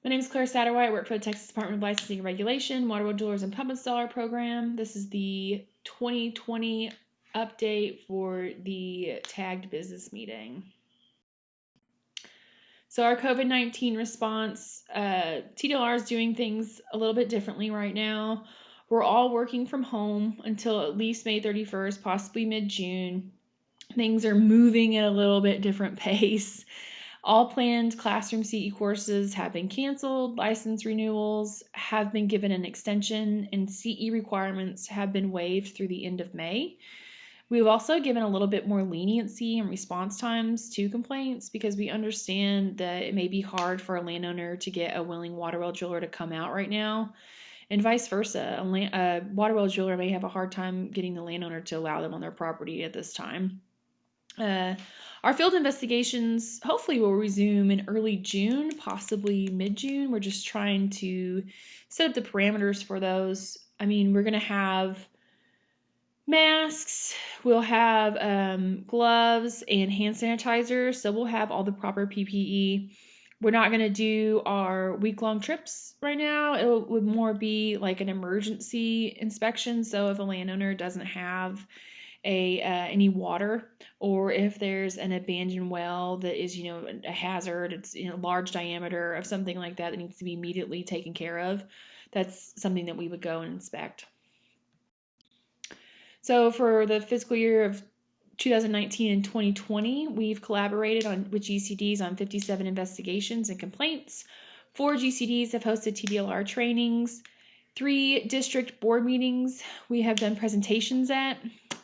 My name is Claire Satterwhite. I work for the Texas Department of Licensing and Regulation, Water Well Drillers and Pump Installer Program. This is the 2020 update for the tagged business meeting. So our COVID-19 response, TDLR is doing things a little bit differently right now. We're all working from home until at least May 31st, possibly mid-June. Things are moving at a little bit different pace. All planned classroom CE courses have been canceled, license renewals have been given an extension, and CE requirements have been waived through the end of May. We've also given a little bit more leniency in response times to complaints because we understand that it may be hard for a landowner to get a willing water well driller to come out right now, and vice versa. A water well driller may have a hard time getting the landowner to allow them on their property at this time. Our field investigations hopefully will resume in early June, possibly mid-June. We're just trying to set up the parameters for those. I mean, we're going to have masks, we'll have gloves and hand sanitizer, so we'll have all the proper PPE. We're not going to do our week-long trips right now. It would more be like an emergency inspection, so if a landowner doesn't have any water, or if there's an abandoned well that is a hazard, it's large diameter of something like that needs to be immediately taken care of, that's something that we would go and inspect. So for the fiscal year of 2019 and 2020, we've collaborated with GCDs on 57 investigations and complaints. 4 GCDs have hosted TDLR trainings. 3 district board meetings we have done presentations at.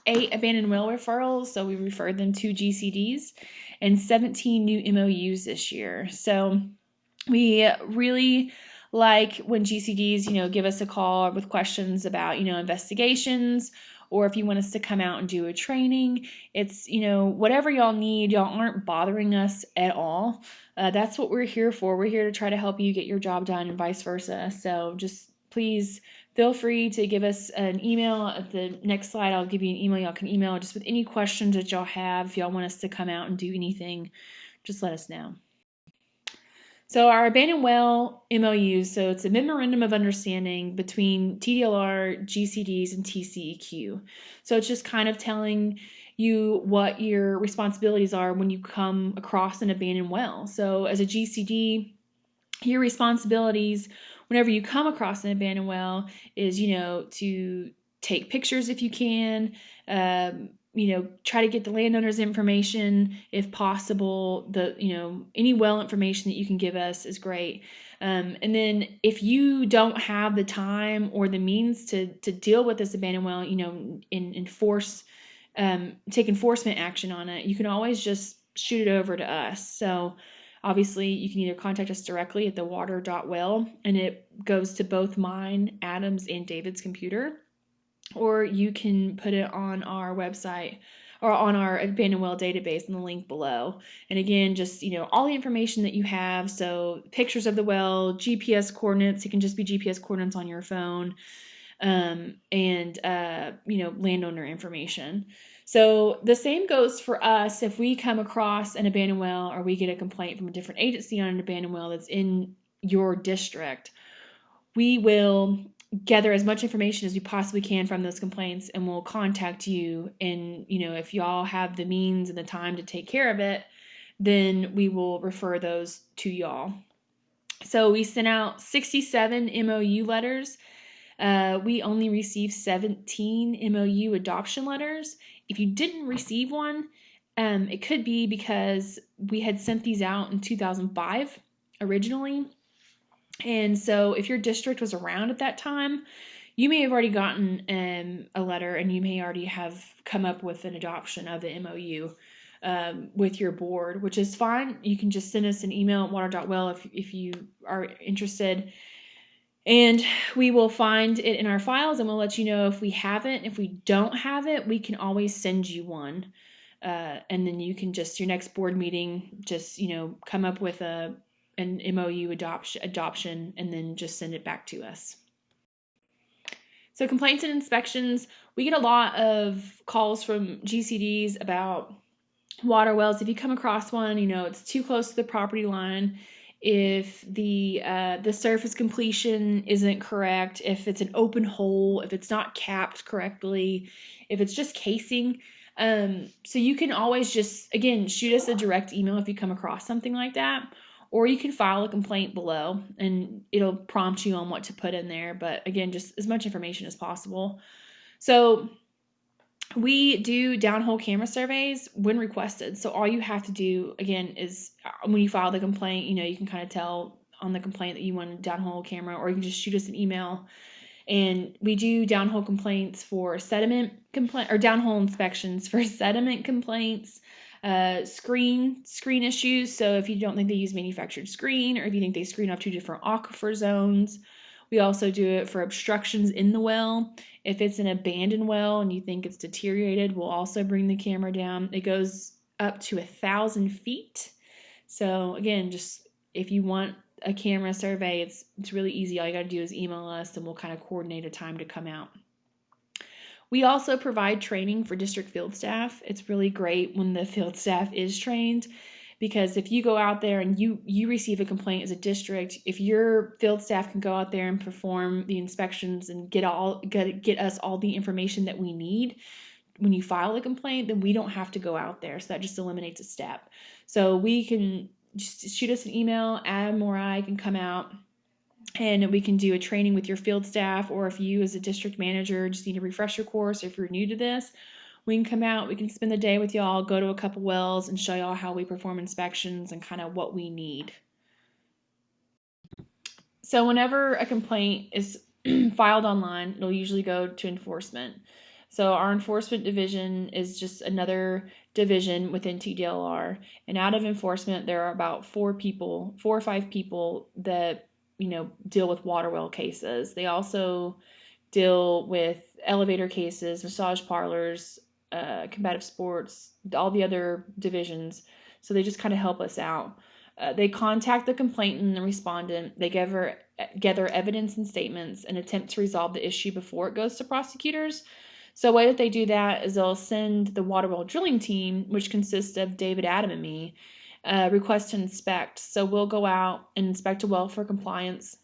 8 abandoned well referrals, so we referred them to GCDs, and 17 new MOUs this year. So we really like when GCDs, give us a call with questions about, investigations, or if you want us to come out and do a training. It's, whatever y'all need. Y'all aren't bothering us at all. That's what we're here for. We're here to try to help you get your job done and vice versa. So just please feel free to give us an email. At the next slide, I'll give you an email. Y'all can email just with any questions that y'all have. If y'all want us to come out and do anything, just let us know. So our abandoned well MOUs, so it's a memorandum of understanding between TDLR, GCDs, and TCEQ. So it's just kind of telling you what your responsibilities are when you come across an abandoned well. So as a GCD, your responsibilities whenever you come across an abandoned well is, to take pictures if you can, try to get the landowner's information if possible. Any well information that you can give us is great. And then if you don't have the time or the means to deal with this abandoned well, take enforcement action on it, you can always just shoot it over to us. So obviously, you can either contact us directly at thewater.well, and it goes to both mine, Adam's, and David's computer, or you can put it on our website or on our abandoned well database in the link below. And again, just, all the information that you have, so pictures of the well, GPS coordinates, it can just be GPS coordinates on your phone, and landowner information. So the same goes for us if we come across an abandoned well or we get a complaint from a different agency on an abandoned well that's in your district. We will gather as much information as we possibly can from those complaints, and we'll contact you. And if y'all have the means and the time to take care of it, then we will refer those to y'all. So we sent out 67 MOU letters. We only received 17 MOU adoption letters. If you didn't receive one, it could be because we had sent these out in 2005 originally. And so if your district was around at that time, you may have already gotten a letter, and you may already have come up with an adoption of the MOU with your board, which is fine. You can just send us an email at water.well if you are interested. And we will find it in our files, and we'll let you know if we have it. If we don't have it, we can always send you one. And then you can just, your next board meeting, just, come up with an MOU adoption, and then just send it back to us. So complaints and inspections, we get a lot of calls from GCDs about water wells. If you come across one, it's too close to the property line, if the surface completion isn't correct, if it's an open hole, if it's not capped correctly, if it's just casing. So you can always just, again, shoot us a direct email if you come across something like that, or you can file a complaint below and it'll prompt you on what to put in there. But again, just as much information as possible. So we do downhole camera surveys when requested. So all you have to do, again, is when you file the complaint, you can kind of tell on the complaint that you want a downhole camera, or you can just shoot us an email. And we do downhole complaints for sediment complaint, or downhole inspections for sediment complaints, screen issues. So if you don't think they use manufactured screen, or if you think they screen off two different aquifer zones. We also do it for obstructions in the well. If it's an abandoned well and you think it's deteriorated, we'll also bring the camera down. It goes up to 1,000 feet. So again, just if you want a camera survey, it's really easy. All you got to do is email us and we'll kind of coordinate a time to come out. We also provide training for district field staff. It's really great when the field staff is trained, because if you go out there and you receive a complaint as a district, if your field staff can go out there and perform the inspections and get us all the information that we need when you file a complaint, then we don't have to go out there. So that just eliminates a step. So we can just shoot us an email, Adam or I can come out and we can do a training with your field staff, or if you as a district manager just need a refresher course, or if you're new to this, we can come out, we can spend the day with y'all, go to a couple wells and show y'all how we perform inspections and kind of what we need. So whenever a complaint is filed online, it'll usually go to enforcement. So our enforcement division is just another division within TDLR. And out of enforcement, there are about 4 or 5 people that, deal with water well cases. They also deal with elevator cases, massage parlors, combative sports, all the other divisions. So they just kind of help us out. They contact the complainant and the respondent. They gather evidence and statements and attempt to resolve the issue before it goes to prosecutors. So the way that they do that is they'll send the water well drilling team, which consists of David, Adam, and me, request to inspect. So we'll go out and inspect a well for compliance,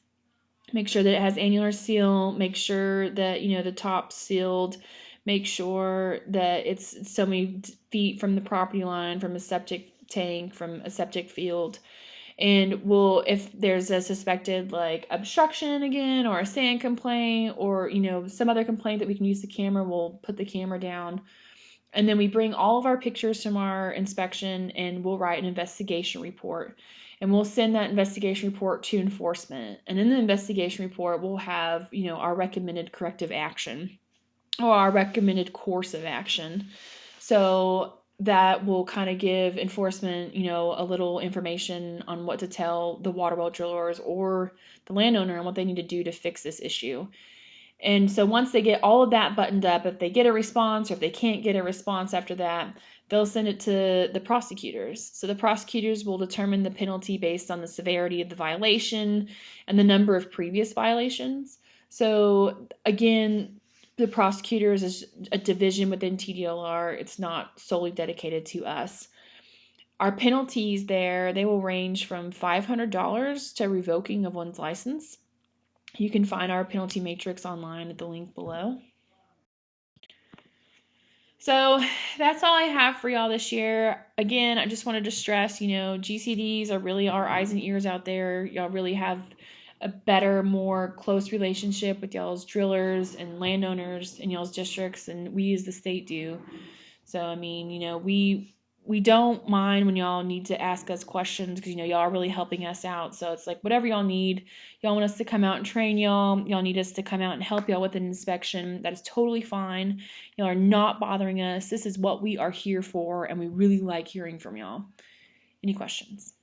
make sure that it has annular seal, make sure that, the top's sealed, make sure that it's so many feet from the property line, from a septic tank, from a septic field. And if there's a suspected like obstruction again, or a sand complaint, or some other complaint that we can use the camera, we'll put the camera down. And then we bring all of our pictures from our inspection and we'll write an investigation report. And we'll send that investigation report to enforcement. And in the investigation report, we'll have, our recommended corrective action, or our recommended course of action. So that will kind of give enforcement, a little information on what to tell the water well drillers or the landowner and what they need to do to fix this issue. And so once they get all of that buttoned up, if they get a response or if they can't get a response after that, they'll send it to the prosecutors. So the prosecutors will determine the penalty based on the severity of the violation and the number of previous violations. So again, the prosecutors is a division within TDLR. It's not solely dedicated to us. Our penalties there, they will range from $500 to revoking of one's license. You can find our penalty matrix online at the link below. So that's all I have for y'all this year. Again, I just wanted to stress, GCDs are really our eyes and ears out there. Y'all really have a better, more close relationship with y'all's drillers and landowners in y'all's districts than we as the state do. So, I mean, we don't mind when y'all need to ask us questions, because, y'all are really helping us out. So it's like, whatever y'all need, y'all want us to come out and train y'all need us to come out and help y'all with an inspection, that is totally fine. Y'all are not bothering us. This is what we are here for, and we really like hearing from y'all. Any questions?